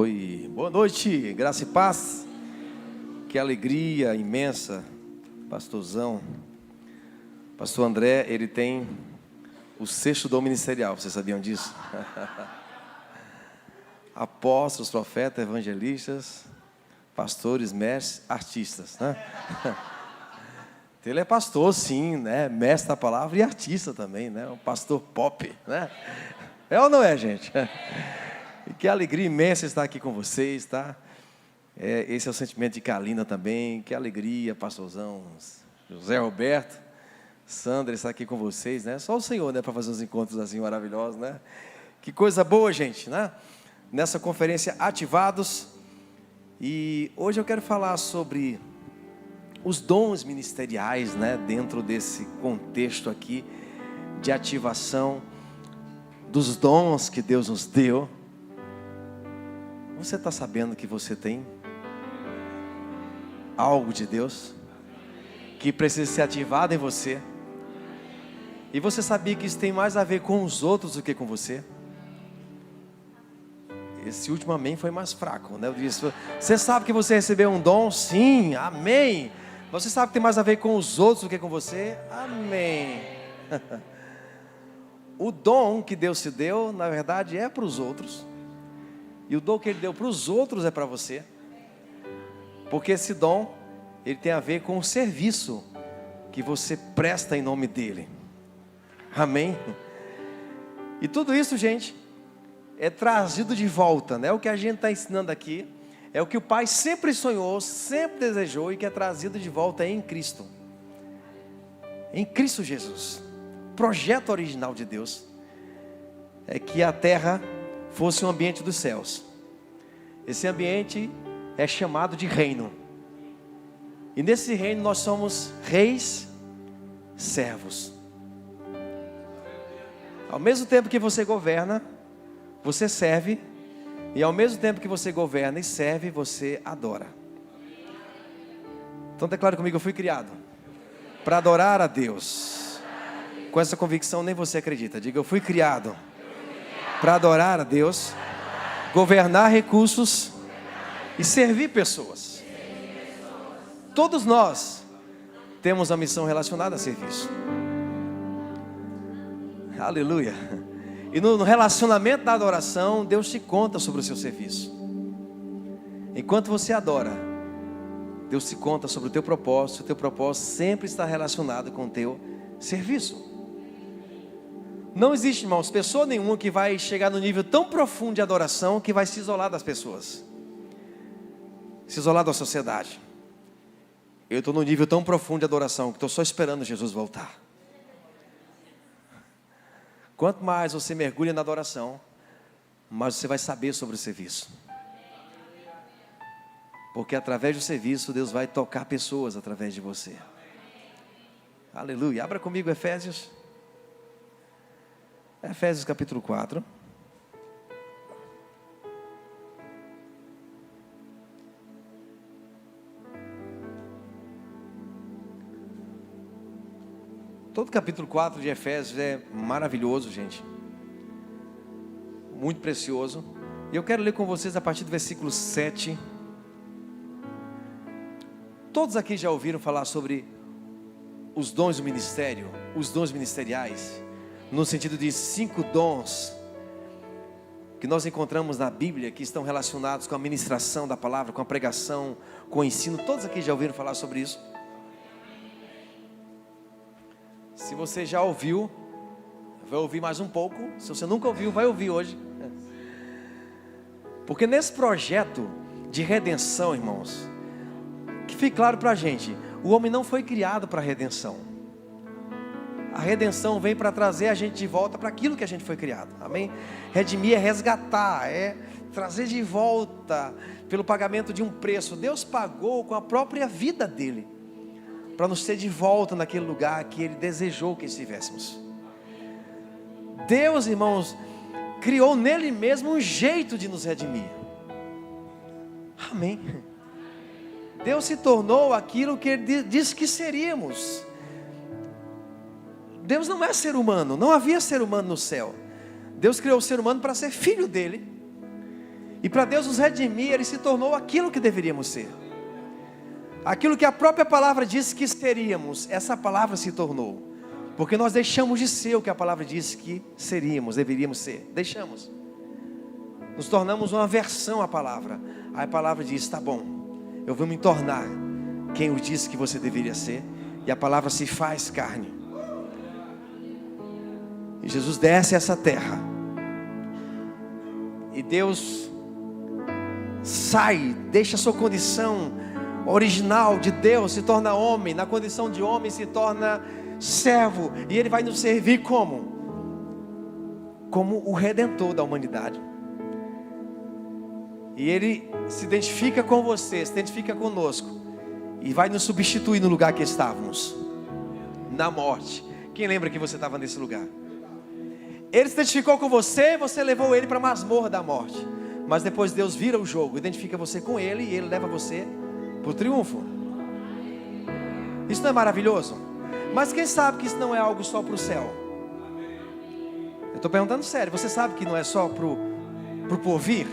Oi, boa noite, graça e paz. Que alegria imensa, pastorzão. Pastor André, ele tem o 6º dom ministerial, vocês sabiam disso? Apóstolos, profetas, evangelistas, pastores, mestres, artistas, né? Ele é pastor, sim, né? Mestre da palavra e artista também, né? Um pastor pop, né? É ou não é, gente? E que alegria imensa estar aqui com vocês, tá? Esse é o sentimento de Carlina também. Que alegria, pastorzão, José Roberto, Sandra, estar aqui com vocês, né? Só o Senhor, né? Para fazer uns encontros assim maravilhosos, né? Que coisa boa, gente, né? Nessa conferência Ativados. E hoje eu quero falar sobre os dons ministeriais, né? Dentro desse contexto aqui de ativação dos dons que Deus nos deu. Você está sabendo que você tem algo de Deus que precisa ser ativado em você? E você sabia que isso tem mais a ver com os outros do que com você? Esse último amém foi mais fraco, né? Eu disse, você sabe que você recebeu um dom? Sim, amém. Você sabe que tem mais a ver com os outros do que com você? Amém. O dom que Deus te deu, na verdade, é para os outros. E o dom que Ele deu para os outros é para você. Porque esse dom, ele tem a ver com o serviço que você presta em nome dEle. Amém? E tudo isso, gente, é trazido de volta, né? O que a gente está ensinando aqui é o que o Pai sempre sonhou, sempre desejou e que é trazido de volta em Cristo. Em Cristo Jesus. O projeto original de Deus é que a terra fosse um ambiente dos céus. Esse ambiente é chamado de reino. E nesse reino nós somos reis, servos. Ao mesmo tempo que você governa, você serve. E ao mesmo tempo que você governa e serve, você adora. Então declare comigo, eu fui criado para adorar a Deus. Com essa convicção nem você acredita. Diga, eu fui criado para adorar a Deus, governar recursos e servir pessoas. Todos nós temos a missão relacionada a serviço. Aleluia. E no relacionamento da adoração, Deus te conta sobre o seu serviço. Enquanto você adora, Deus te conta sobre o teu propósito. O teu propósito sempre está relacionado com o teu serviço. Não existe, irmãos, pessoa nenhuma que vai chegar no nível tão profundo de adoração que vai se isolar das pessoas, se isolar da sociedade. Eu estou no nível tão profundo de adoração que estou só esperando Jesus voltar. Quanto mais você mergulha na adoração, mais você vai saber sobre o serviço. Porque através do serviço, Deus vai tocar pessoas através de você. Aleluia. Abra comigo Efésios. Efésios capítulo 4. Todo capítulo 4 de Efésios é maravilhoso, gente. Muito precioso. E eu quero ler com vocês a partir do versículo 7. Todos aqui já ouviram falar sobre os dons do ministério, os dons ministeriais, no sentido de 5 dons que nós encontramos na Bíblia, que estão relacionados com a ministração da palavra, com a pregação, com o ensino. Todos aqui já ouviram falar sobre isso? Se você já ouviu, vai ouvir mais um pouco. Se você nunca ouviu, vai ouvir hoje. Porque nesse projeto de redenção, irmãos, que fique claro para a gente, o homem não foi criado para a redenção. A redenção vem para trazer a gente de volta para aquilo que a gente foi criado. Amém? Redimir é resgatar, é trazer de volta pelo pagamento de um preço. Deus pagou com a própria vida dele para nos ter de volta naquele lugar que Ele desejou que estivéssemos. Deus, irmãos, criou nele mesmo um jeito de nos redimir. Amém. Deus se tornou aquilo que Ele disse que seríamos. Deus não é ser humano, não havia ser humano no céu. Deus criou o ser humano para ser filho dele. E para Deus nos redimir, Ele se tornou aquilo que deveríamos ser. Aquilo que a própria palavra disse que seríamos, essa palavra se tornou. Porque nós deixamos de ser o que a palavra disse que seríamos, deveríamos ser. Deixamos. Nos tornamos uma versão à palavra. Aí a palavra diz, tá bom, eu vou me tornar quem eu disse que você deveria ser. E a palavra se faz carne. E Jesus desce a essa terra. E Deus sai, deixa a sua condição original de Deus, se torna homem. Na condição de homem se torna servo. E Ele vai nos servir como? Como o Redentor da humanidade. E Ele se identifica com você, se identifica conosco. E vai nos substituir no lugar que estávamos. Na morte. Quem lembra que você estava nesse lugar? Ele se identificou com você, você levou Ele para a masmorra da morte. Mas depois Deus vira o jogo, identifica você com Ele e Ele leva você para o triunfo. Isso não é maravilhoso? Mas quem sabe que isso não é algo só para o céu? Eu estou perguntando sério, você sabe que não é só para o porvir?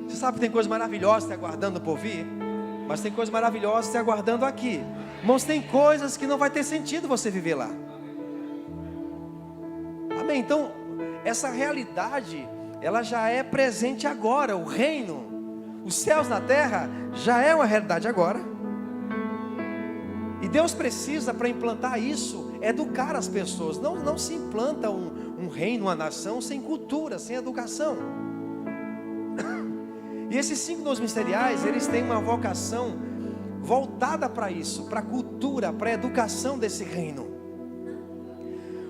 Você sabe que tem coisas maravilhosas te aguardando no porvir? Mas tem coisas maravilhosas te aguardando aqui. Irmãos, tem coisas que não vai ter sentido você viver lá. Amém? Então, essa realidade, ela já é presente agora. O reino, os céus na terra, já é uma realidade agora. E Deus precisa, para implantar isso, educar as pessoas. Não se implanta um reino, uma nação, sem cultura, sem educação. E esses 5 dons ministeriais, eles têm uma vocação voltada para isso, para a cultura, para a educação desse reino.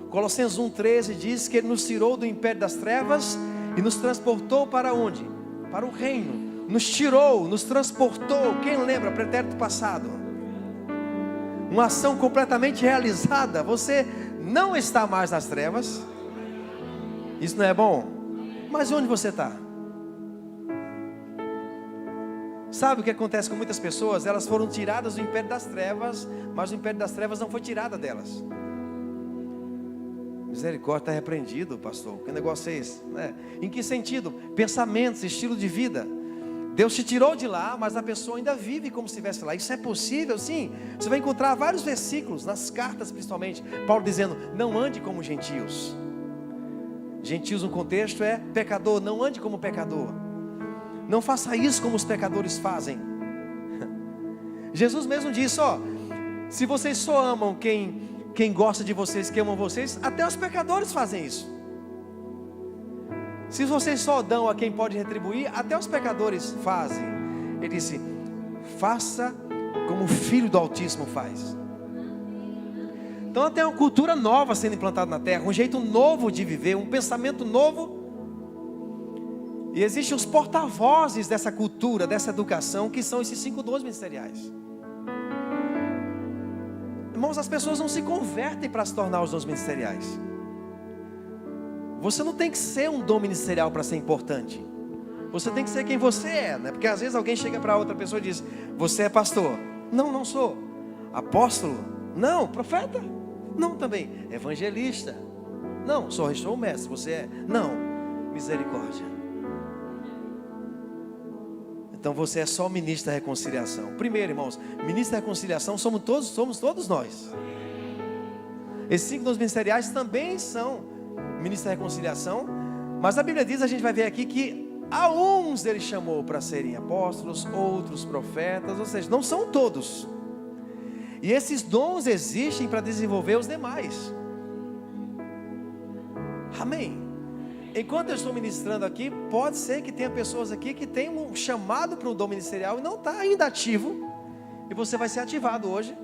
Colossenses 1,13 diz que Ele nos tirou do império das trevas e nos transportou para onde? Para o reino. Nos tirou, nos transportou. Quem lembra? Pretérito passado. Uma ação completamente realizada. Você não está mais nas trevas. Isso não é bom? Mas onde você está? Sabe o que acontece com muitas pessoas? Elas foram tiradas do império das trevas, mas o império das trevas não foi tirado delas. Misericórdia, está repreendido, pastor. Que negócio é esse? Em que sentido? Pensamentos, estilo de vida. Deus te tirou de lá, mas a pessoa ainda vive como se estivesse lá. Isso é possível? Sim. Você vai encontrar vários versículos, nas cartas principalmente, Paulo dizendo, não ande como gentios. Gentios no contexto é pecador, não ande como pecador. Não faça isso como os pecadores fazem. Jesus mesmo disse, se vocês só amam quem gosta de vocês, que amam vocês, até os pecadores fazem isso. Se vocês só dão a quem pode retribuir, até os pecadores fazem. Ele disse, faça como o Filho do Altíssimo faz. Então tem uma cultura nova sendo implantada na terra, um jeito novo de viver, um pensamento novo. E existem os porta-vozes dessa cultura, dessa educação, que são esses 5 dons ministeriais. Irmãos, as pessoas não se convertem para se tornar os dons ministeriais. Você não tem que ser um dom ministerial para ser importante. Você tem que ser quem você é, né? Porque às vezes alguém chega para outra pessoa e diz, você é pastor? Não, não sou. Apóstolo? Não. Profeta? Não também. Evangelista? Não, sou o mestre. Você é? Não. Misericórdia. Então você é só ministro da reconciliação. Primeiro, irmãos, ministro da reconciliação somos todos nós. Esses 5 dons ministeriais também são ministro da reconciliação. Mas a Bíblia diz, a gente vai ver aqui que a uns Ele chamou para serem apóstolos, outros profetas, ou seja, não são todos. E esses dons existem para desenvolver os demais. Amém. Enquanto eu estou ministrando aqui, pode ser que tenha pessoas aqui que tenham um chamado para o dom ministerial e não está ainda ativo. E você vai ser ativado hoje.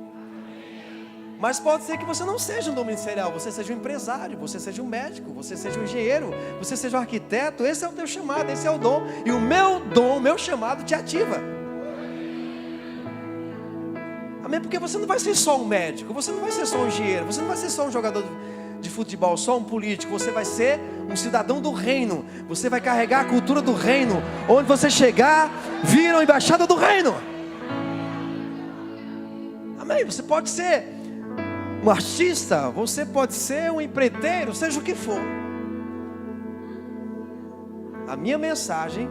Mas pode ser que você não seja um dom ministerial, você seja um empresário, você seja um médico, você seja um engenheiro, você seja um arquiteto. Esse é o teu chamado, esse é o dom. E o meu dom, o meu chamado te ativa. Amém? Porque você não vai ser só um médico, você não vai ser só um engenheiro, você não vai ser só um jogador de futebol, só um político. Você vai ser um cidadão do reino. Você vai carregar a cultura do reino. Onde você chegar, vira a embaixada do reino. Amém? Você pode ser um artista, você pode ser um empreiteiro, seja o que for. a minha mensagem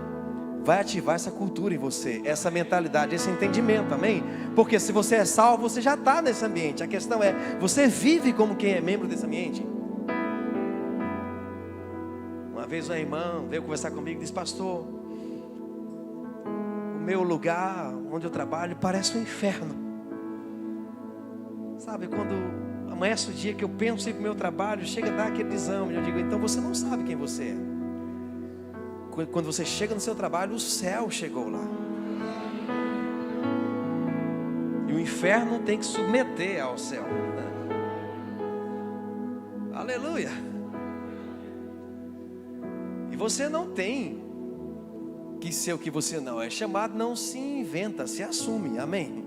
vai ativar essa cultura em você, essa mentalidade, esse entendimento, amém? Porque se você é salvo, você já está nesse ambiente. A questão é, você vive como quem é membro desse ambiente? Uma vez uma irmã veio conversar comigo e disse: pastor, o meu lugar onde eu trabalho parece um inferno. Sabe, quando amanhece o dia que eu penso em ir para o meu trabalho, chega a dar aquele desânimo. Eu digo: então você não sabe quem você é. Quando você chega no seu trabalho, o céu chegou lá. E o inferno tem que submeter ao céu. Aleluia. E você não tem que ser o que você não é chamado, não se inventa, se assume, amém?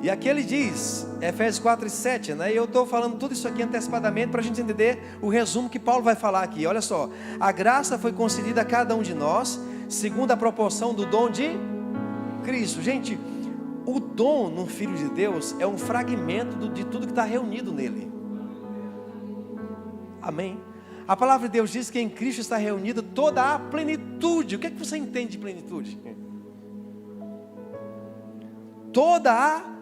E aqui ele diz, Efésios 4:7, né? E eu estou falando tudo isso aqui antecipadamente para a gente entender o resumo que Paulo vai falar aqui. Olha só, a graça foi concedida a cada um de nós, segundo a proporção do dom de Cristo. Gente, o dom no Filho de Deus é um fragmento de tudo que está reunido nele. Amém? A palavra de Deus diz que em Cristo está reunida toda a plenitude. O que é que você entende de plenitude? Toda a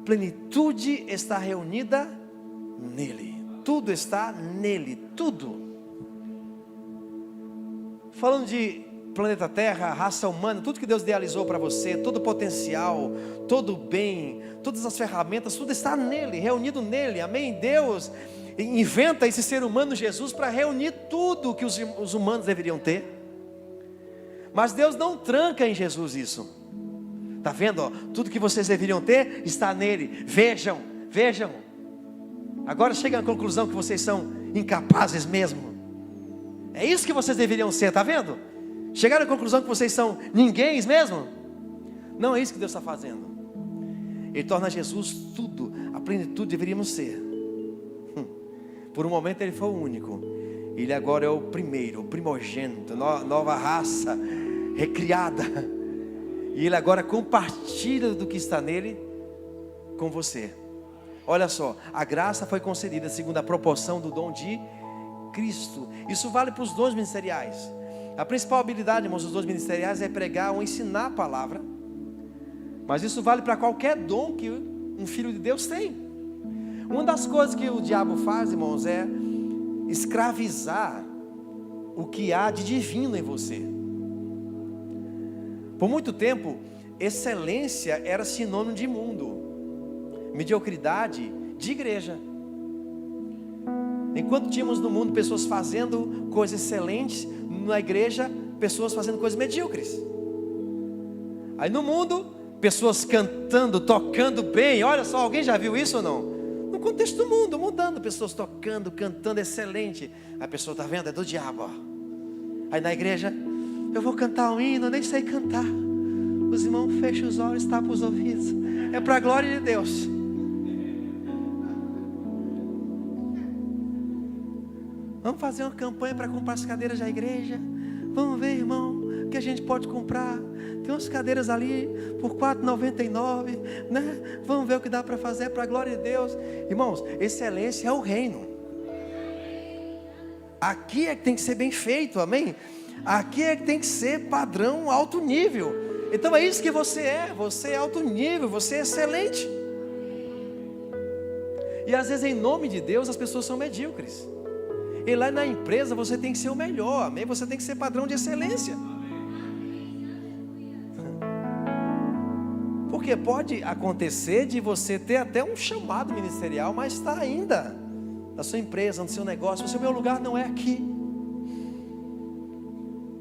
plenitude está reunida nele. Tudo está nele, tudo. Falando de planeta Terra, raça humana, tudo que Deus idealizou para você, todo o potencial, todo o bem, todas as ferramentas, tudo está nele, reunido nele, amém? Deus inventa esse ser humano Jesus para reunir tudo que os humanos deveriam ter. Mas Deus não tranca em Jesus isso. Está vendo? Ó, tudo que vocês deveriam ter está nele. Vejam, vejam. Agora chega à conclusão que vocês são incapazes mesmo. É isso que vocês deveriam ser, está vendo? Chegaram à conclusão que vocês são ninguém mesmo? Não é isso que Deus está fazendo. Ele torna Jesus tudo, a plenitude deveríamos ser. Por um momento ele foi o único. Ele agora é o primeiro, o primogênito, nova raça, recriada. E ele agora compartilha do que está nele com você. Olha só, a graça foi concedida segundo a proporção do dom de Cristo. Isso vale para os dons ministeriais. A principal habilidade, irmãos, dos dons ministeriais é pregar ou ensinar a palavra. Mas isso vale para qualquer dom que um filho de Deus tem. Uma das coisas que o diabo faz, irmãos, é escravizar o que há de divino em você. Por muito tempo, excelência era sinônimo de mundo, mediocridade de igreja. Enquanto tínhamos no mundo pessoas fazendo coisas excelentes, na igreja, pessoas fazendo coisas medíocres. Aí no mundo, pessoas cantando, tocando bem. Olha só, alguém já viu isso ou não? No contexto do mundo, mudando, pessoas tocando, cantando excelente. A pessoa está vendo, é do diabo, ó. Aí na igreja, eu vou cantar um hino, eu nem sei cantar. Os irmãos fecham os olhos, tapam os ouvidos. É para a glória de Deus. Vamos fazer uma campanha para comprar as cadeiras da igreja. Vamos ver, irmão, o que a gente pode comprar. Tem umas cadeiras ali por R$ 4,99, né? Vamos ver o que dá para fazer para a glória de Deus. Irmãos, excelência é o reino. Aqui é que tem que ser bem feito, amém? Aqui é que tem que ser padrão alto nível. Então é isso que você é alto nível, você é excelente. E às vezes em nome de Deus as pessoas são medíocres. E lá na empresa você tem que ser o melhor, amém? Você tem que ser padrão de excelência. Porque pode acontecer de você ter até um chamado ministerial, mas está ainda na sua empresa, no seu negócio. O meu lugar não é aqui.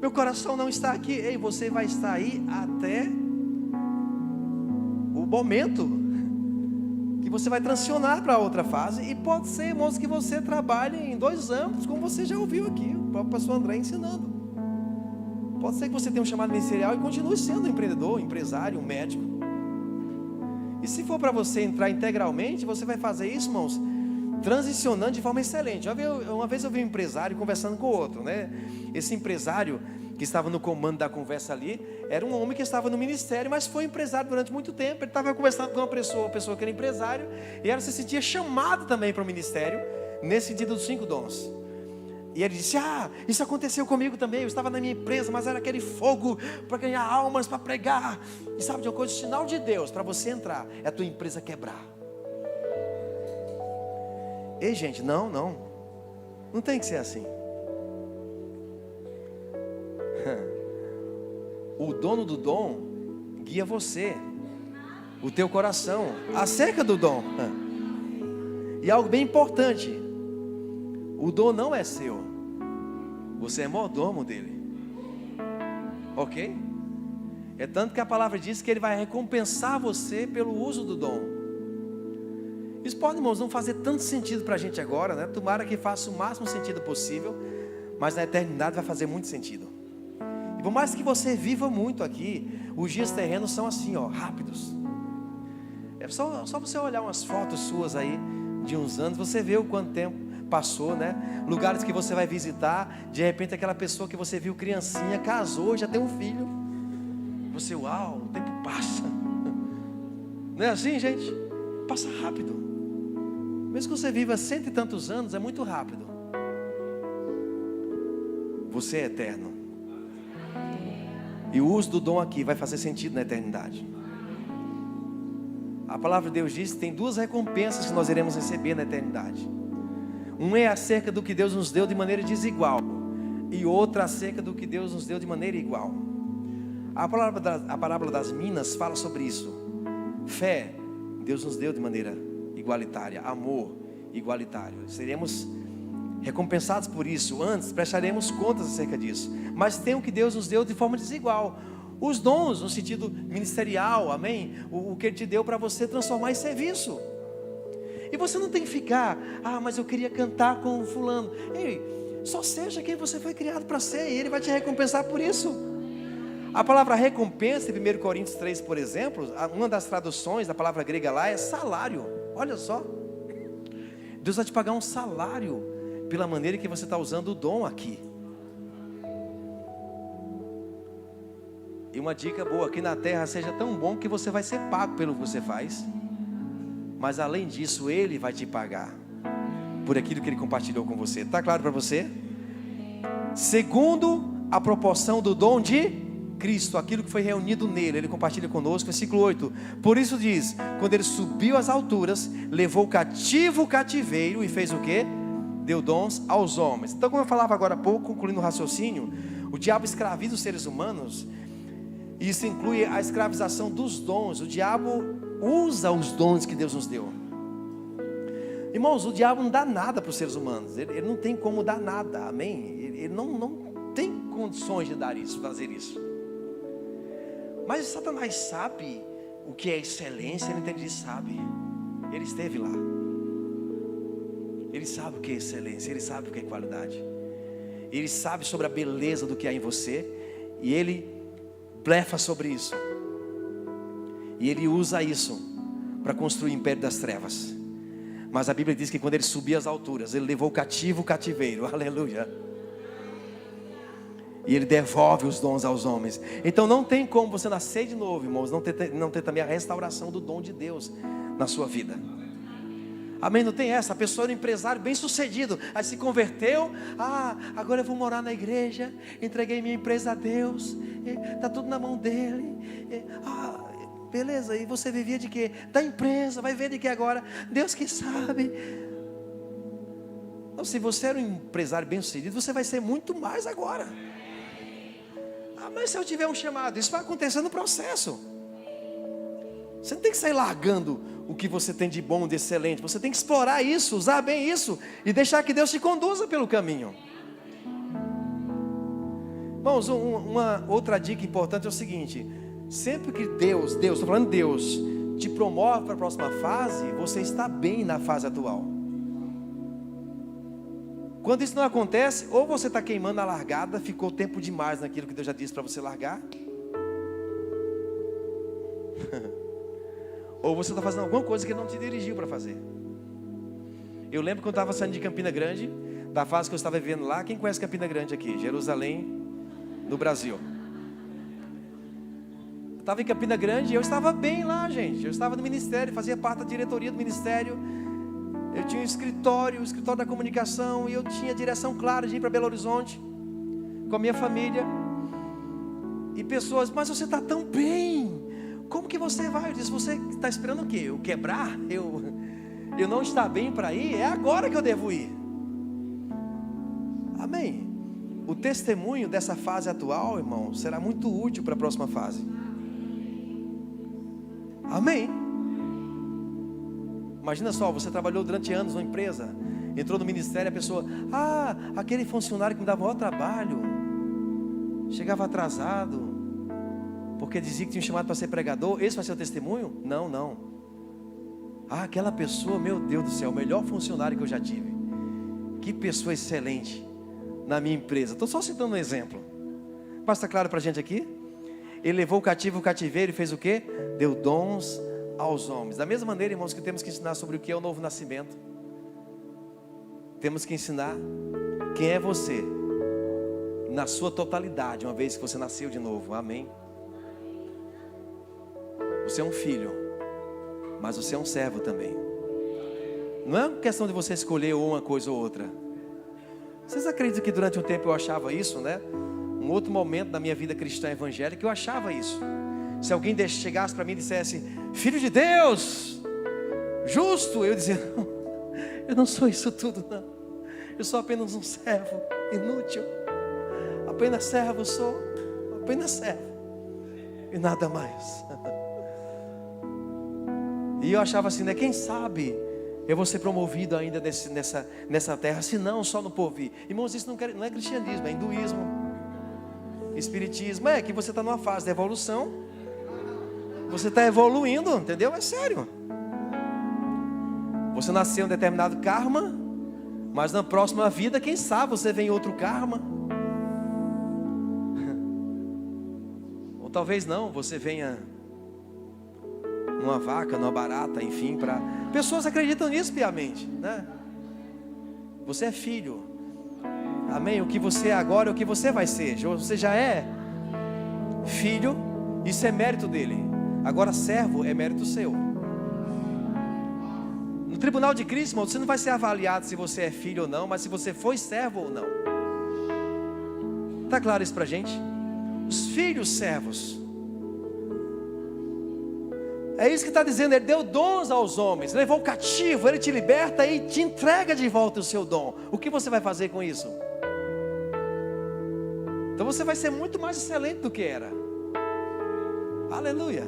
Meu coração não está aqui. Ei, você vai estar aí até o momento que você vai transicionar para outra fase. E pode ser, irmãos, que você trabalhe em 2 âmbitos, como você já ouviu aqui, o próprio pastor André ensinando. Pode ser que você tenha um chamado ministerial e continue sendo um empreendedor, um empresário, um médico. E se for para você entrar integralmente, você vai fazer isso, irmãos, transicionando de forma excelente. Uma vez eu vi um empresário conversando com o outro, né? Esse empresário que estava no comando da conversa ali, era um homem que estava no ministério, mas foi empresário durante muito tempo. Ele estava conversando com uma pessoa que era empresário, e ela se sentia chamada também para o ministério, nesse sentido dos 5 dons. E ele disse: isso aconteceu comigo também. Eu estava na minha empresa, mas era aquele fogo para ganhar almas, para pregar. E sabe de uma coisa? O sinal de Deus para você entrar é a tua empresa quebrar. Ei, gente, não tem que ser assim. O dono do dom guia você, o teu coração, acerca do dom. E algo bem importante: o dom não é seu, você é mordomo dele. Ok? É tanto que a palavra diz que ele vai recompensar você pelo uso do dom. Isso pode, irmãos, não fazer tanto sentido para a gente agora, né? Tomara que faça o máximo sentido possível, mas na eternidade vai fazer muito sentido. E por mais que você viva muito aqui, os dias terrenos são assim, rápidos. É só você olhar umas fotos suas aí de uns anos, você vê o quanto tempo passou, né? Lugares que você vai visitar, de repente aquela pessoa que você viu criancinha, casou, já tem um filho. Você, uau, o tempo passa. Não é assim, gente? Passa rápido. Mesmo que você viva 100 e tantos anos, é muito rápido. Você é eterno. E o uso do dom aqui vai fazer sentido na eternidade. A palavra de Deus diz que tem duas recompensas que nós iremos receber na eternidade. Um é acerca do que Deus nos deu de maneira desigual, e outra acerca do que Deus nos deu de maneira igual. A parábola das minas fala sobre isso. Fé, Deus nos deu de maneira igualitária. Amor, igualitário. Seremos recompensados por isso. Antes, prestaremos contas acerca disso. Mas tem o que Deus nos deu de forma desigual. Os dons, no sentido ministerial, amém? O que Ele te deu para você transformar em serviço. E você não tem que ficar, mas eu queria cantar com o fulano. Ei, só seja quem você foi criado para ser, e Ele vai te recompensar por isso. A palavra recompensa, em 1 Coríntios 3, por exemplo, uma das traduções da palavra grega lá é salário. Olha só, Deus vai te pagar um salário pela maneira que você está usando o dom aqui. E uma dica boa: aqui na terra seja tão bom que você vai ser pago pelo que você faz. Mas além disso, Ele vai te pagar por aquilo que Ele compartilhou com você. Está claro para você? Segundo a proporção do dom de Cristo, aquilo que foi reunido nele, Ele compartilha conosco. Versículo 8: por isso diz, quando Ele subiu às alturas, levou cativo o cativeiro e fez o quê? Deu dons aos homens. Então, como eu falava agora há pouco, concluindo o raciocínio, o diabo escraviza os seres humanos. Isso inclui a escravização dos dons. O diabo usa os dons que Deus nos deu. Irmãos, o diabo não dá nada para os seres humanos. Ele não tem como dar nada, amém? Ele não tem condições de dar isso, fazer isso. Mas Satanás sabe o que é excelência. Ele sabe. Ele esteve lá. Ele sabe o que é excelência. Ele sabe o que é qualidade. Ele sabe sobre a beleza do que há em você. E Ele blefa sobre isso. E Ele usa isso para construir o império das trevas. Mas a Bíblia diz que quando Ele subia às alturas, Ele levou cativo o cativeiro. Aleluia. E Ele devolve os dons aos homens. Então não tem como você nascer de novo, irmãos, não ter também a restauração do dom de Deus na sua vida. Amém? Não tem essa. A pessoa era um empresário bem sucedido, aí se converteu. Agora eu vou morar na igreja, entreguei minha empresa a Deus, está tudo na mão dele. Beleza, e você vivia de quê? Da empresa, vai ver de quê agora? Deus que sabe. Não, se você era um empresário bem sucedido, você vai ser muito mais agora. Mas se eu tiver um chamado, isso vai acontecer no processo. Você não tem que sair largando o que você tem de bom, de excelente. Você tem que explorar isso, usar bem isso e deixar que Deus te conduza pelo caminho. Irmãos, uma outra dica importante é o seguinte: sempre que Deus, estou falando Deus, te promove para a próxima fase, você está bem na fase atual. Quando isso não acontece, ou você está queimando a largada, ficou tempo demais naquilo que Deus já disse para você largar, ou você está fazendo alguma coisa que Ele não te dirigiu para fazer. Eu lembro quando eu estava saindo de Campina Grande, da fase que eu estava vivendo lá. Quem conhece Campina Grande aqui? Jerusalém, no Brasil. Eu estava em Campina Grande e eu estava bem lá, gente. Eu estava no ministério, fazia parte da diretoria do ministério. Eu tinha um escritório, o escritório da comunicação, e eu tinha direção clara de ir para Belo Horizonte com a minha família. E pessoas, mas você está tão bem, como que você vai? Eu disse, você está esperando o quê? Eu quebrar? Eu não estar bem para ir? É agora que eu devo ir. Amém. O testemunho dessa fase atual, irmão, será muito útil para a próxima fase. Amém. Imagina só, você trabalhou durante anos numa empresa, entrou no ministério, a pessoa, aquele funcionário que me dava o maior trabalho, chegava atrasado, porque dizia que tinha chamado para ser pregador. Esse vai ser o testemunho? Não. Aquela pessoa, meu Deus do céu, o melhor funcionário que eu já tive. Que pessoa excelente na minha empresa. Estou só citando um exemplo. Mas está claro para a gente aqui? Ele levou o cativo o cativeiro e fez o quê? Deu dons aos homens. Da mesma maneira, irmãos, que temos que ensinar sobre o que é o novo nascimento. Temos que ensinar quem é você na sua totalidade, uma vez que você nasceu de novo. Amém. Você é um filho, mas você é um servo também. Não é questão de você escolher uma coisa ou outra. Vocês acreditam que durante um tempo eu achava isso, né? Um outro momento da minha vida cristã evangélica eu achava isso. Se alguém chegasse para mim e dissesse, filho de Deus, justo, eu dizia, não, eu não sou isso tudo, não. Eu sou apenas um servo inútil. Apenas servo sou, apenas servo e nada mais. E eu achava assim, né? Quem sabe eu vou ser promovido ainda nessa terra, se não só no porvir. Irmãos, isso não é cristianismo, é hinduísmo, espiritismo. É que você está numa fase de evolução. Você está evoluindo, entendeu? É sério. Você nasceu em um determinado karma, mas na próxima vida, quem sabe você vem em outro karma. Ou talvez não, você venha numa vaca, numa barata, enfim, para... Pessoas acreditam nisso piamente, né? Você é filho. Amém? O que você é agora é o que você vai ser. Você já é filho, isso é mérito dele. Agora servo é mérito seu. No tribunal de Cristo, você não vai ser avaliado se você é filho ou não, mas se você foi servo ou não. Está claro isso pra gente? Os filhos servos. É isso que está dizendo, ele deu dons aos homens, levou o cativo, ele te liberta e te entrega de volta o seu dom. O que você vai fazer com isso? Então você vai ser muito mais excelente do que era. Aleluia.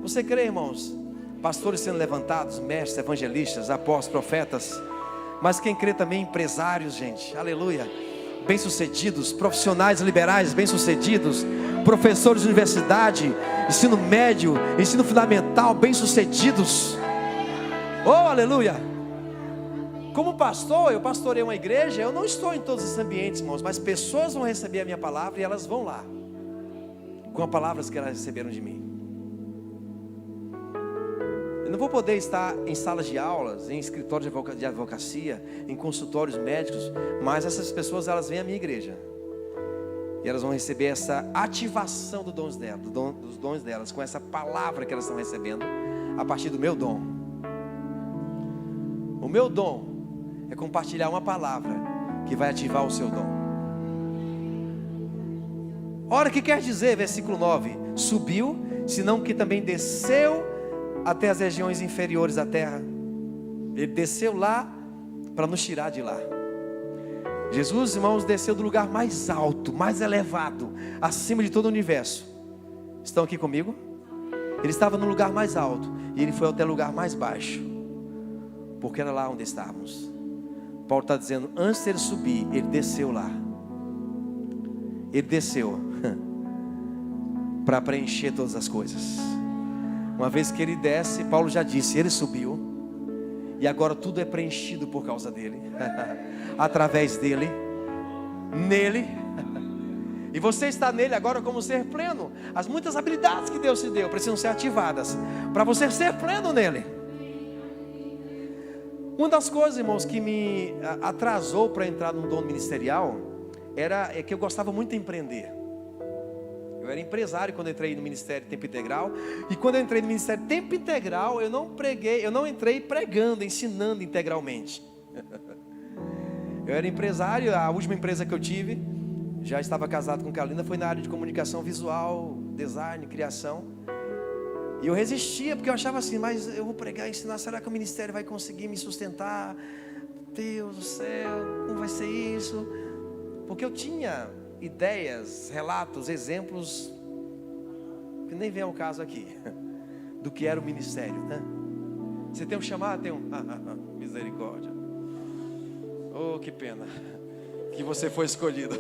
Você crê, irmãos? Pastores sendo levantados, mestres, evangelistas, apóstolos, profetas. Mas quem crê também, empresários, gente. Aleluia. Bem-sucedidos, profissionais liberais bem-sucedidos, professores de universidade, ensino médio, ensino fundamental, bem-sucedidos. Oh, aleluia. Como pastor, eu pastorei uma igreja. Eu não estou em todos esses ambientes, irmãos, mas pessoas vão receber a minha palavra e elas vão lá com as palavras que elas receberam de mim. Eu não vou poder estar em salas de aulas, em escritórios de advocacia, em consultórios médicos, mas essas pessoas, elas vêm à minha igreja e elas vão receber essa ativação dos dons delas, com essa palavra que elas estão recebendo a partir do meu dom. O meu dom é compartilhar uma palavra que vai ativar o seu dom. Ora, o que quer dizer, versículo 9? Subiu, senão que também desceu até as regiões inferiores da terra. Ele desceu lá para nos tirar de lá. Jesus, irmãos, desceu do lugar mais alto, mais elevado, acima de todo o universo. Estão aqui comigo? Ele estava no lugar mais alto e ele foi até o lugar mais baixo, porque era lá onde estávamos. Paulo está dizendo, antes de ele subir, ele desceu lá. Ele desceu para preencher todas as coisas. Uma vez que ele desce, Paulo já disse, ele subiu, e agora tudo é preenchido por causa dele, através dele, nele, e você está nele agora como ser pleno. As muitas habilidades que Deus te deu precisam ser ativadas, para você ser pleno nele. Uma das coisas, irmãos, que me atrasou para entrar no dom ministerial, é que eu gostava muito de empreender. Eu era empresário quando entrei no Ministério Tempo Integral. E quando eu entrei no Ministério Tempo Integral, eu não entrei pregando, ensinando integralmente. Eu era empresário, a última empresa que eu tive, já estava casado com Carolina, foi na área de comunicação visual, design, criação. E eu resistia, porque eu achava assim, mas eu vou pregar e ensinar, será que o ministério vai conseguir me sustentar? Deus do céu, como vai ser isso? Porque eu tinha ideias, relatos, exemplos, que nem vem ao caso aqui, do que era o ministério, né? Você tem um chamado? Tem um. Misericórdia. Oh, que pena que você foi escolhido.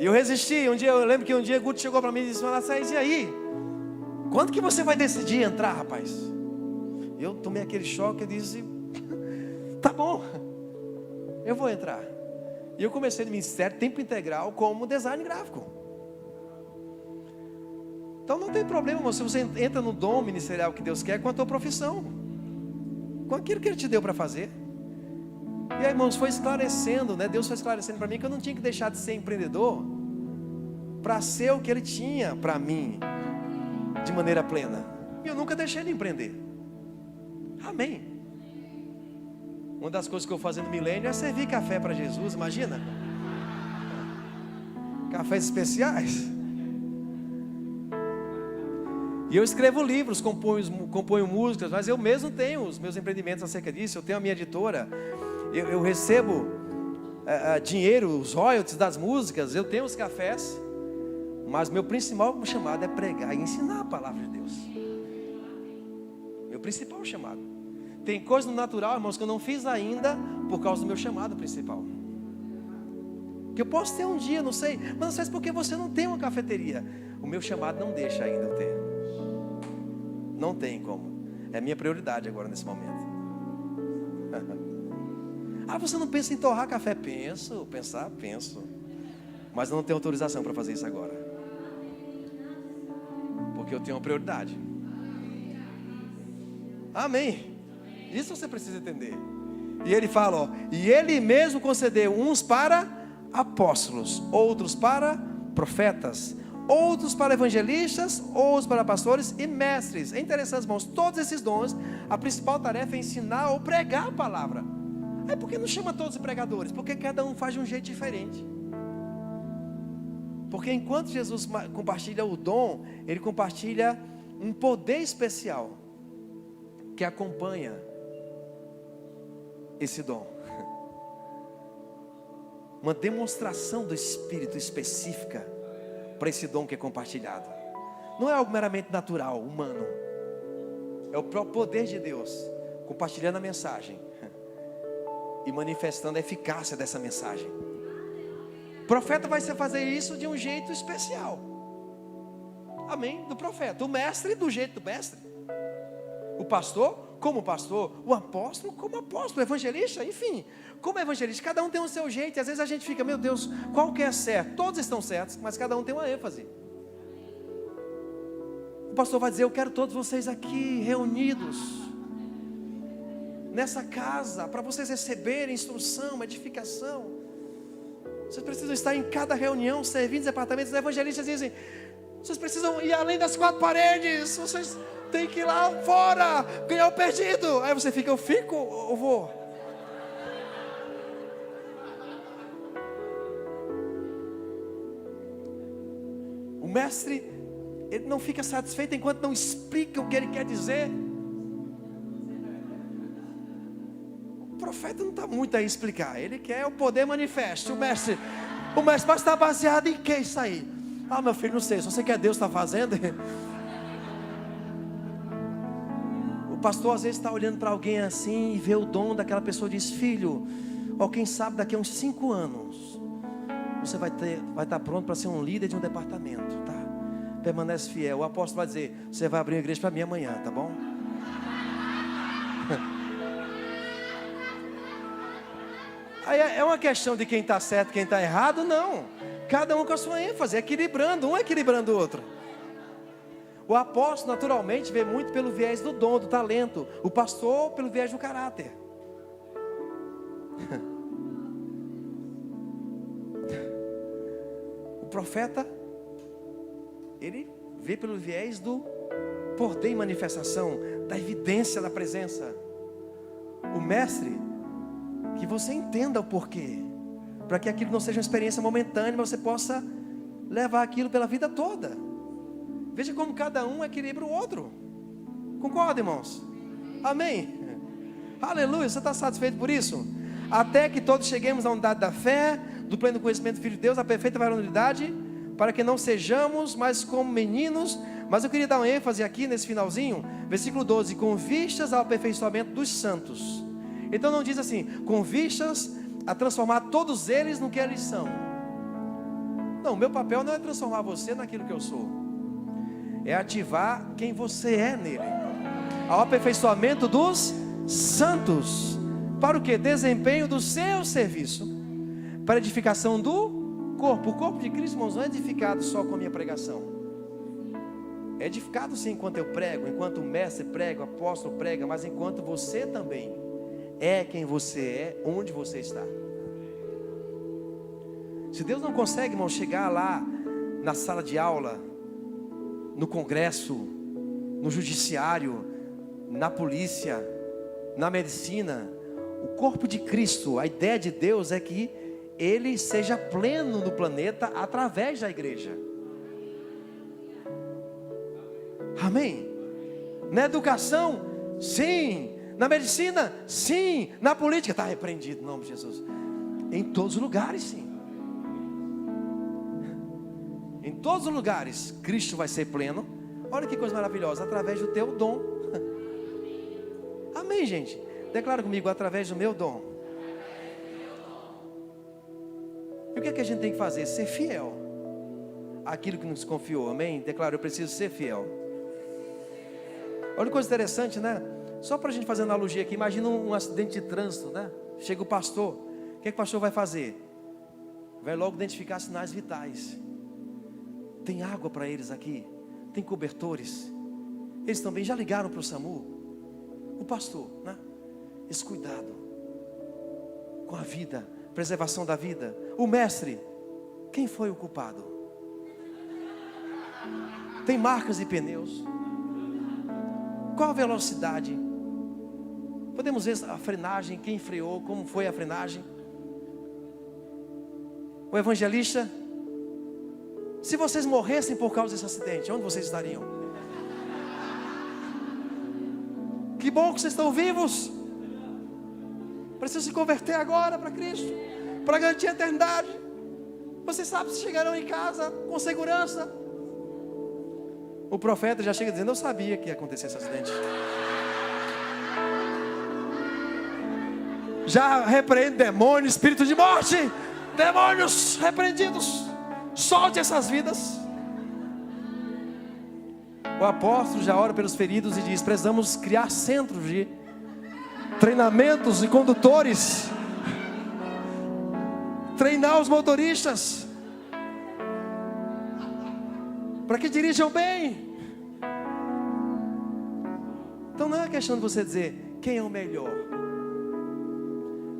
E eu resisti. Eu lembro que um dia Guto chegou para mim e disse: Manassés, e aí? Quando que você vai decidir entrar, rapaz? Eu tomei aquele choque e disse: tá bom, eu vou entrar. E eu comecei no Ministério Tempo Integral como design gráfico. Então não tem problema, irmão, se você entra no dom ministerial que Deus quer com a tua profissão, com aquilo que Ele te deu para fazer. E aí, irmãos, foi esclarecendo, né? Deus foi esclarecendo para mim que eu não tinha que deixar de ser empreendedor para ser o que Ele tinha para mim de maneira plena. E eu nunca deixei de empreender. Amém. Uma das coisas que eu vou fazer no milênio é servir café para Jesus, imagina. Cafés especiais. E eu escrevo livros, componho músicas, mas eu mesmo tenho os meus empreendimentos acerca disso. Eu tenho a minha editora, eu recebo dinheiro, os royalties das músicas, eu tenho os cafés, mas meu principal chamado é pregar e ensinar a palavra de Deus. Meu principal chamado. Tem coisa no natural, irmãos, que eu não fiz ainda por causa do meu chamado principal. Que eu posso ter um dia, não sei, mas não sei por que você não tem uma cafeteria. O meu chamado não deixa ainda eu ter. Não tem como. É minha prioridade agora nesse momento. Ah, você não pensa em torrar café? Penso. Mas não tenho autorização para fazer isso agora. Porque eu tenho uma prioridade. Amém. Isso você precisa entender. E ele fala, ó, e ele mesmo concedeu uns para apóstolos, outros para profetas, outros para evangelistas, outros para pastores e mestres. É interessante, irmãos, todos esses dons, a principal tarefa é ensinar ou pregar a palavra. Aí por que não chama todos os pregadores? Porque cada um faz de um jeito diferente. Porque enquanto Jesus compartilha o dom, Ele compartilha um poder especial que acompanha esse dom. Uma demonstração do Espírito específica para esse dom que é compartilhado. Não é algo meramente natural, humano. É o próprio poder de Deus compartilhando a mensagem e manifestando a eficácia dessa mensagem. O profeta vai fazer isso de um jeito especial. Amém? Do profeta. O mestre do jeito do mestre. O pastor como pastor. O apóstolo como apóstolo. O evangelista, enfim, como evangelista. Cada um tem o seu jeito. E às vezes a gente fica, meu Deus, qual que é certo? Todos estão certos, mas cada um tem uma ênfase. O pastor vai dizer, eu quero todos vocês aqui reunidos nessa casa, para vocês receberem instrução, edificação. Vocês precisam estar em cada reunião, servindo os departamentos. Os evangelistas dizem, vocês precisam ir além das quatro paredes, vocês têm que ir lá fora, ganhar o perdido. Aí você fica, eu fico ou vou? O mestre, ele não fica satisfeito enquanto não explica o que ele quer dizer. O profeta não está muito a explicar, ele quer o poder manifesto. O mestre mas está baseado em que isso aí? Ah, meu filho, não sei, se você quer Deus está fazendo. O pastor às vezes está olhando para alguém assim e vê o dom daquela pessoa e diz, filho, ó, quem sabe daqui a uns 5 anos você vai estar pronto para ser um líder de um departamento, tá? Permanece fiel. O apóstolo vai dizer, você vai abrir uma igreja para mim amanhã, tá bom? Aí é uma questão de quem está certo, quem está errado, não. Cada um com a sua ênfase, equilibrando, um equilibrando o outro. O apóstolo naturalmente vê muito pelo viés do dom, do talento. O pastor pelo viés do caráter. profeta, ele vê pelo viés do poder em manifestação, da evidência da presença. O mestre, que você entenda o porquê, para que aquilo não seja uma experiência momentânea, mas você possa levar aquilo pela vida toda. Veja como cada um equilibra o outro. Concorda, irmãos? Amém? Aleluia, você está satisfeito por isso? Até que todos cheguemos à unidade da fé, do pleno conhecimento do Filho de Deus, à perfeita varonilidade, para que não sejamos mais como meninos. Mas eu queria dar um ênfase aqui nesse finalzinho, versículo 12, com vistas ao aperfeiçoamento dos santos. Então não diz assim, com vistas a transformar todos eles no que eles são. Não, meu papel não é transformar você naquilo que eu sou, é ativar quem você é nele, ao aperfeiçoamento dos santos. Para o que? Desempenho do seu serviço, para edificação do corpo. O corpo de Cristo, irmãos, não é edificado só com a minha pregação. É edificado sim enquanto eu prego, enquanto o mestre prega, o apóstolo prega, mas enquanto você também é quem você é, onde você está. Se Deus não consegue, irmão, chegar lá na sala de aula, no congresso, no judiciário, na polícia, na medicina, o corpo de Cristo, a ideia de Deus é que Ele seja pleno no planeta através da igreja. Amém? Na educação, sim. Na medicina, sim. Na política, está repreendido em nome de Jesus. Em todos os lugares, sim. Em todos os lugares, Cristo vai ser pleno. Olha que coisa maravilhosa, através do teu dom. Amém, gente? Declara comigo, através do meu dom. E o que é que a gente tem que fazer? Ser fiel àquilo que nos confiou, amém? Declara, eu preciso ser fiel. Olha que coisa interessante, né? Só para a gente fazer analogia aqui, imagina um acidente de trânsito, né? Chega o pastor, o que é que o pastor vai fazer? Vai logo identificar sinais vitais. Tem água para eles aqui? Tem cobertores? Eles também já ligaram para o SAMU? O pastor, né? Esse cuidado com a vida, preservação da vida. O mestre, quem foi o culpado? Tem marcas de pneus? Qual a velocidade? Podemos ver a frenagem, quem freou, como foi a frenagem? O evangelista, se vocês morressem por causa desse acidente, onde vocês estariam? Que bom que vocês estão vivos. Precisam se converter agora para Cristo, para garantir a eternidade. Vocês sabem se chegarão em casa com segurança. O profeta já chega dizendo, eu sabia que ia acontecer esse acidente. Já repreende demônio, espírito de morte. Demônios repreendidos. Solte essas vidas. O apóstolo já ora pelos feridos e diz, precisamos criar centros de treinamentos e condutores. Treinar os motoristas para que dirijam bem. Então não é questão de você dizer quem é o melhor.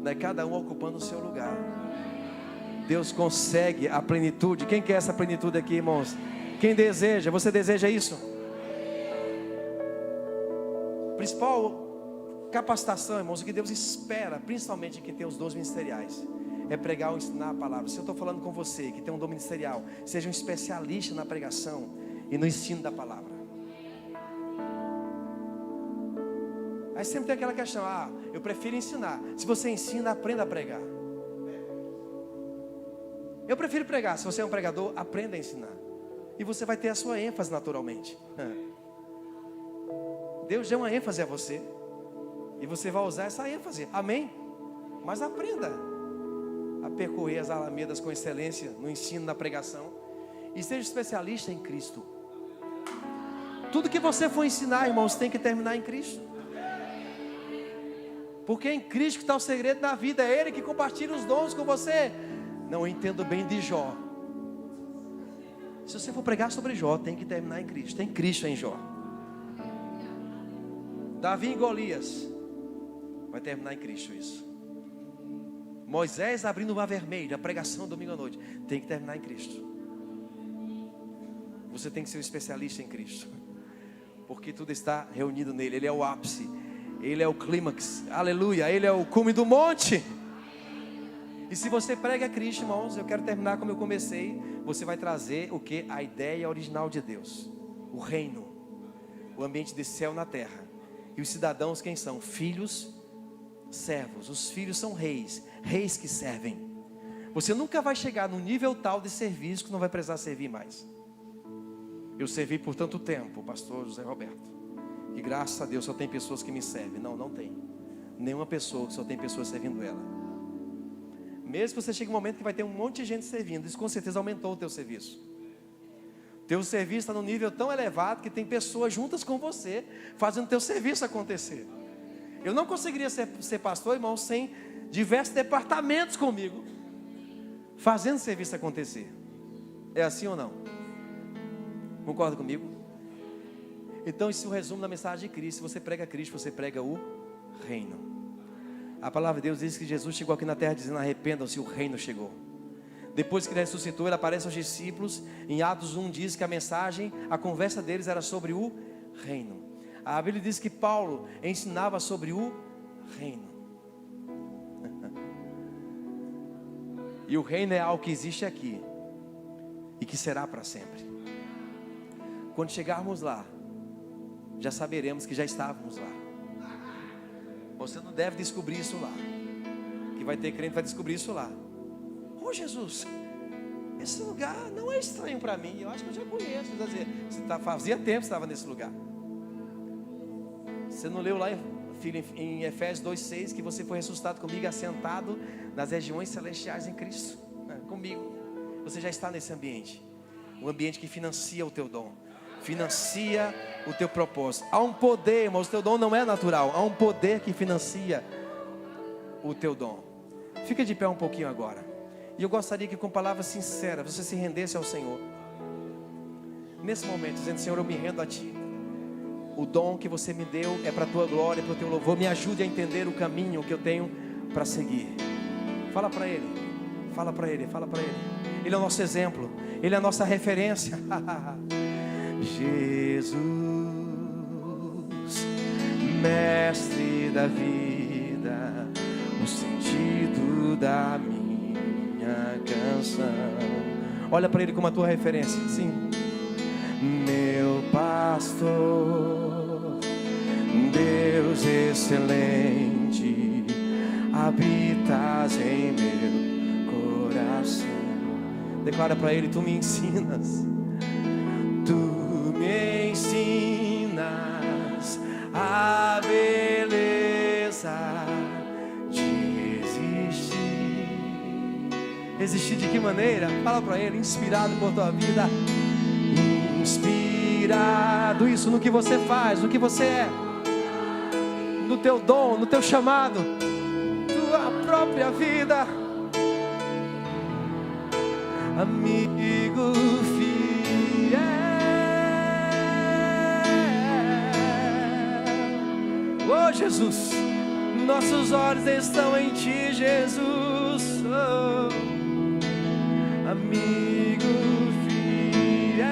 Não é cada um ocupando o seu lugar. Deus consegue a plenitude. Quem quer essa plenitude aqui, irmãos? Quem deseja? Você deseja isso? Principal capacitação, irmãos, o que Deus espera, principalmente quem tem os dons ministeriais, é pregar ou ensinar a palavra. Se eu estou falando com você que tem um dom ministerial, seja um especialista na pregação e no ensino da palavra. Aí sempre tem aquela questão, eu prefiro ensinar. Se você ensina, aprenda a pregar. Eu prefiro pregar. Se você é um pregador, aprenda a ensinar. E você vai ter a sua ênfase naturalmente. Deus deu uma ênfase a você. E você vai usar essa ênfase. Amém? Mas aprenda a percorrer as alamedas com excelência no ensino, na pregação. E seja especialista em Cristo. Tudo que você for ensinar, irmãos, tem que terminar em Cristo. Porque é em Cristo que está o segredo da vida. É Ele que compartilha os dons com você. Não, eu entendo bem de Jó. Se você for pregar sobre Jó, tem que terminar em Cristo. Tem Cristo em Jó. Davi e Golias, vai terminar em Cristo isso. Moisés abrindo o mar vermelho, a pregação domingo à noite, tem que terminar em Cristo. você tem que ser um especialista em Cristo, porque tudo está reunido nele. Ele é o ápice, ele é o clímax, aleluia, ele é o cume do monte. E se você prega a Cristo, irmãos, eu quero terminar como eu comecei. Você vai trazer o que? A ideia original de Deus, o reino, o ambiente de céu na terra. E os cidadãos quem são? Filhos, servos. Os filhos são reis, reis que servem. Você nunca vai chegar no nível tal de serviço que não vai precisar servir mais. Eu servi por tanto tempo, pastor José Roberto, e graças a Deus só tem pessoas que me servem. Não tem nenhuma pessoa que só tem pessoas servindo ela. Mesmo que você chegue um momento que vai ter um monte de gente servindo, isso com certeza aumentou o teu serviço. Teu serviço está num nível tão elevado que tem pessoas juntas com você, fazendo teu serviço acontecer. Eu não conseguiria ser pastor, irmão, sem diversos departamentos comigo, fazendo o serviço acontecer. É assim ou não? Concorda comigo? Então isso é o resumo da mensagem de Cristo. Se você prega Cristo, você prega o reino. A palavra de Deus diz que Jesus chegou aqui na terra dizendo: arrependam-se, o reino chegou. Depois que ele ressuscitou, ele aparece aos discípulos. Em Atos 1 diz que a mensagem, a conversa deles era sobre o reino. A Bíblia diz que Paulo ensinava sobre o reino. E o reino é algo que existe aqui e que será para sempre. Quando chegarmos lá, já saberemos que já estávamos lá. Você não deve descobrir isso lá. Que vai ter crente que vai descobrir isso lá. Oh Jesus, esse lugar não é estranho para mim. Eu acho que eu já conheço. Fazia tempo que você estava nesse lugar. Você não leu lá, filho, em Efésios 2,6 que você foi ressuscitado comigo, assentado nas regiões celestiais em Cristo, comigo. Você já está nesse ambiente. Um ambiente que financia o teu dom, financia o teu propósito. Há um poder, irmãos, o teu dom não é natural. Há um poder que financia o teu dom. Fica de pé um pouquinho agora. E eu gostaria que com palavras sinceras você se rendesse ao Senhor. Nesse momento, dizendo: Senhor, eu me rendo a Ti. O dom que você me deu é para a Tua glória, para o Teu louvor. Me ajude a entender o caminho que eu tenho para seguir. Fala para Ele. Fala para Ele, fala para Ele. Ele é o nosso exemplo, Ele é a nossa referência. Jesus, mestre da vida, o sentido da minha canção. Olha para Ele como a tua referência. Sim. Meu pastor, Deus excelente, habitas em meu coração. Declara para Ele: Tu me ensinas. Tu me ensinas a beleza de existir. Existir de que maneira? Fala para Ele: inspirado por tua vida. Inspirado, isso no que você faz, no que você é, no teu dom, no teu chamado, tua própria vida. Amigo fiel, oh Jesus, nossos olhos estão em Ti, Jesus. Oh, amigo fiel,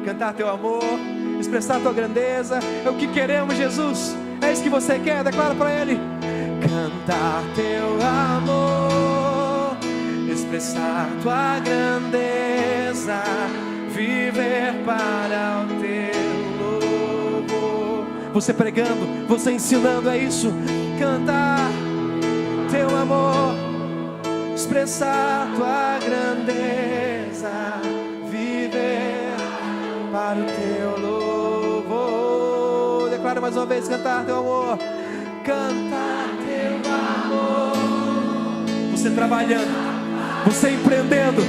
cantar Teu amor, expressar Tua grandeza, é o que queremos, Jesus. É isso que você quer, declara para Ele. Cantar Teu amor, expressar Tua grandeza, viver para o Teu louvor. Você pregando, você ensinando, é isso. Cantar Teu amor, expressar Tua grandeza, viver para o Teu louvor. Declara mais uma vez: cantar Teu amor. Cantar Teu amor. Você trabalhando, você empreendendo,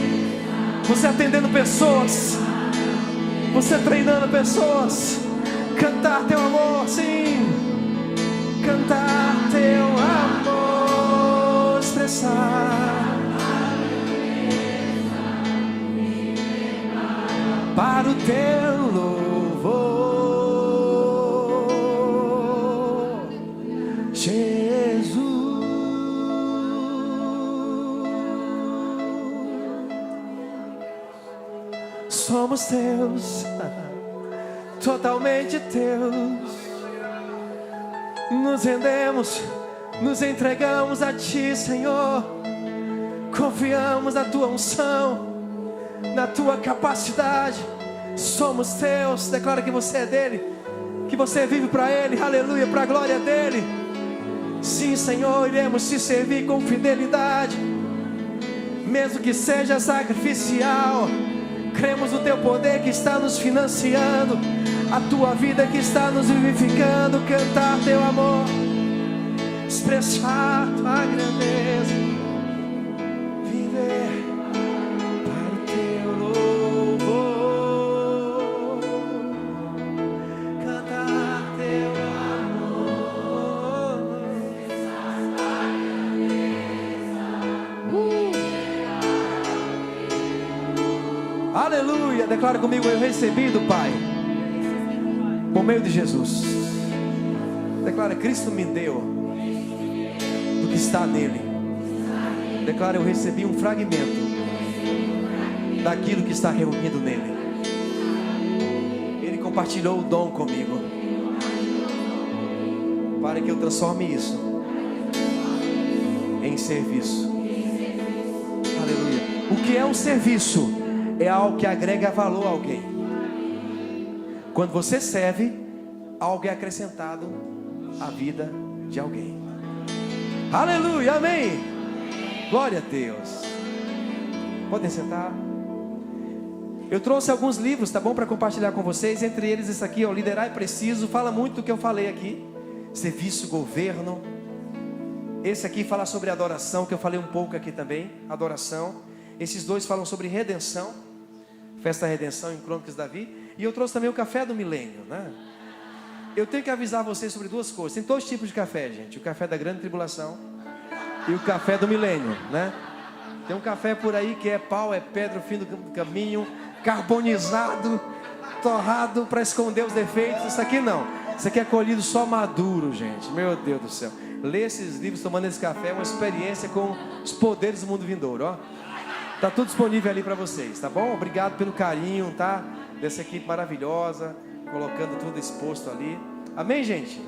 você atendendo pessoas, você treinando pessoas. Cantar Teu amor, sim. Cantar Teu amor, expressar para o Teu louvor. Jesus, somos teus, totalmente teus. Nos rendemos, nos entregamos a Ti, Senhor. Confiamos na Tua unção, na Tua capacidade. Somos teus. Declara que você é dele, que você vive para Ele, aleluia, para a glória dele. Sim, Senhor, iremos te servir com fidelidade, mesmo que seja sacrificial. Cremos no Teu poder que está nos financiando, a Tua vida que está nos vivificando. Cantar Teu amor, expressar Tua grandeza, viver para o Teu louvor, cantar Teu amor, aleluia. Declara comigo: eu recebi do Pai por meio de Jesus. Declara: Cristo me deu do que está nele. Declara: eu recebi um fragmento daquilo que está reunido nele. Ele compartilhou o dom comigo, para que eu transforme isso em serviço. Aleluia. O que é um serviço? É algo que agrega valor a alguém. Quando você serve, algo é acrescentado à vida de alguém. Aleluia, amém. Glória a Deus. Podem sentar. Eu trouxe alguns livros, tá bom, para compartilhar com vocês. Entre eles esse aqui, ó, Liderar é Preciso. Fala muito do que eu falei aqui. Serviço, governo. Esse aqui fala sobre adoração, que eu falei um pouco aqui também. Adoração. Esses dois falam sobre redenção. Festa da Redenção em Crônicas de Davi. E eu trouxe também o Café do Milênio, né? Eu tenho que avisar vocês sobre duas coisas. Tem dois tipos de café, gente. O café da grande tribulação e o café do milênio, né? Tem um café por aí que é pau, é pedra, o fim do caminho, carbonizado, torrado para esconder os defeitos. Isso aqui não. Isso aqui é colhido só maduro, gente. Meu Deus do céu. Ler esses livros tomando esse café é uma experiência com os poderes do mundo vindouro, ó. Tá tudo disponível ali para vocês, tá bom? Obrigado pelo carinho, tá? Dessa equipe maravilhosa, colocando tudo exposto ali. Amém, gente?